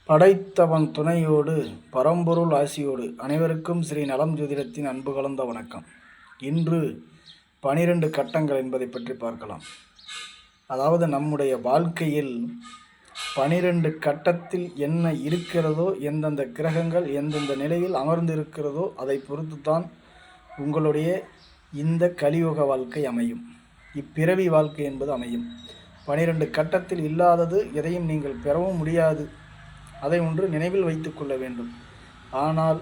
படைத்தவன் துணையோடு பரம்பொருள் ஆசியோடு அனைவருக்கும் ஸ்ரீ நலம் ஜோதிடத்தின் அன்பு கலந்த வணக்கம். இன்று 12 கட்டங்கள் என்பதை பற்றி பார்க்கலாம். அதாவது நம்முடைய வாழ்க்கையில் 12 கட்டத்தில் என்ன இருக்கிறதோ, எந்தெந்த கிரகங்கள் எந்தெந்த நிலையில் அமர்ந்து இருக்கிறதோ அதை பொறுத்து தான் உங்களுடைய இந்த கலியுக வாழ்க்கை அமையும், இப்பிறவி வாழ்க்கை என்பது அமையும். 12 கட்டத்தில் இல்லாதது எதையும் நீங்கள் பெறவும் முடியாது. அதை ஒன்று நினைவில் வைத்து கொள்ள வேண்டும். ஆனால்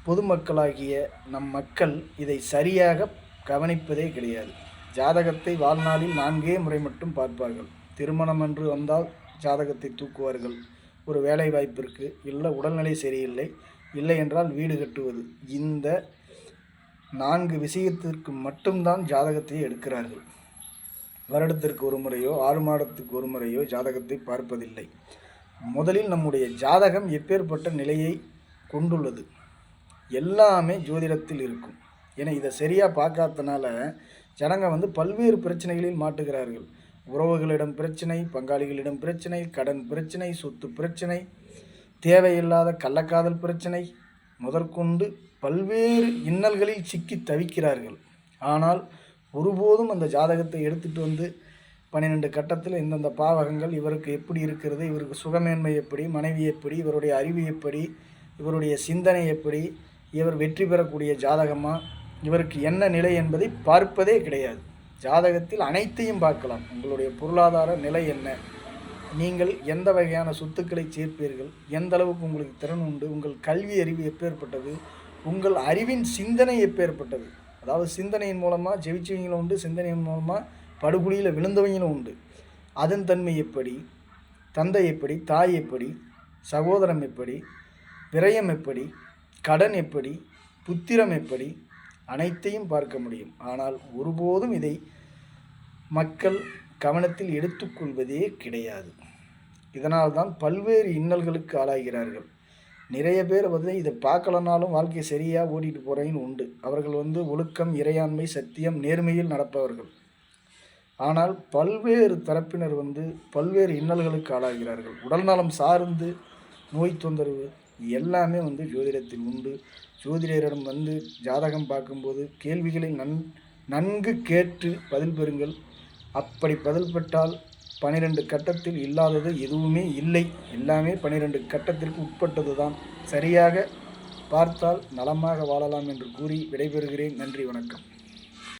பொதுமக்களாகிய நம் மக்கள் இதை சரியாக கவனிப்பதே கிடையாது. ஜாதகத்தை வாழ்நாளில் 4 முறை மட்டும் பார்ப்பார்கள். திருமணம் என்று வந்தால் ஜாதகத்தை தூக்குவார்கள். ஒரு வேலை வாய்ப்பிற்கு, இல்லை உடல்நிலை சரியில்லை, இல்லை என்றால் வீடு கட்டுவது, இந்த 4 விஷயத்திற்கு மட்டும்தான் ஜாதகத்தை எடுக்கிறார்கள். வருடத்திற்கு ஒரு முறையோ 6 மாதத்துக்கு ஒரு முறையோ ஜாதகத்தை பார்ப்பதில்லை. முதலில் நம்முடைய ஜாதகம் எப்பேற்பட்ட நிலையை கொண்டுள்ளது எல்லாமே ஜோதிடத்தில் இருக்கும். ஏன்னா இதை சரியாக பார்க்காதனால ஜனங்க பல்வேறு பிரச்சனைகளில் மாட்டுகிறார்கள். உறவுகளிடம் பிரச்சனை, பங்காளிகளிடம் பிரச்சனை, கடன் பிரச்சனை, சொத்து பிரச்சனை, தேவையில்லாத கள்ளக்காதல் பிரச்சனை முதற்கொண்டு பல்வேறு இன்னல்களில் சிக்கி தவிக்கிறார்கள். ஆனால் ஒருபோதும் அந்த ஜாதகத்தை எடுத்துகிட்டு 12 கட்டத்தில் இந்தந்த பாவகங்கள் இவருக்கு எப்படி இருக்கிறது, இவருக்கு சுகமேன்மை எப்படி, மனைவி எப்படி, இவருடைய அறிவு எப்படி, இவருடைய சிந்தனை எப்படி, இவர் வெற்றி பெறக்கூடிய ஜாதகமா, இவருக்கு என்ன நிலை என்பதை பார்ப்பதே கிடையாது. ஜாதகத்தில் அனைத்தையும் பார்க்கலாம். உங்களுடைய பொருளாதார நிலை என்ன, நீங்கள் எந்த வகையான சொத்துக்களை சேர்ப்பீர்கள், எந்த அளவுக்கு உங்களுக்கு திறன் உண்டு, உங்கள் கல்வி அறிவு எப்பேற்பட்டது, உங்கள் அறிவின் சிந்தனை எப்பேற்பட்டது. அதாவது சிந்தனையின் மூலமாக ஜெயிச்சவங்களும் உண்டு, சிந்தனையின் மூலமாக படுகொலியில் விழுந்தவங்களும் உண்டு. அதன் தன்மை எப்படி, தந்தை எப்படி, தாய் எப்படி, சகோதரம் எப்படி, விரயம் எப்படி, கடன் எப்படி, புத்திரம் எப்படி, அனைத்தையும் பார்க்க முடியும். ஆனால் ஒருபோதும் இதை மக்கள் கவனத்தில் எடுத்துக்கொள்வதே கிடையாது. இதனால்தான் பல்வேறு இன்னல்களுக்கு ஆளாகிறார்கள். நிறைய பேர் இதை பார்க்கலனாலும் வாழ்க்கை சரியாக ஓடிட்டு போகிறவங்க உண்டு. அவர்கள் ஒழுக்கம், இறையாண்மை, சத்தியம், நேர்மையில் நடப்பவர்கள். ஆனால் பல்வேறு தரப்பினர் பல்வேறு இன்னல்களுக்கு ஆளாகிறார்கள். உடல்நலம் சார்ந்து நோய் தொந்தரவு எல்லாமே ஜோதிடத்தில் உண்டு. ஜோதிடரிடம் ஜாதகம் பார்க்கும்போது கேள்விகளை நன்கு கேட்டு பதில் பெறுங்கள். அப்படி பதில் பெற்றால் 12 கட்டத்தில் இல்லாதது எதுவுமே இல்லை. எல்லாமே 12 கட்டத்திற்கு உட்பட்டது தான். சரியாக பார்த்தால் நலமாக வாழலாம் என்று கூறி விடைபெறுகிறேன். நன்றி, வணக்கம்.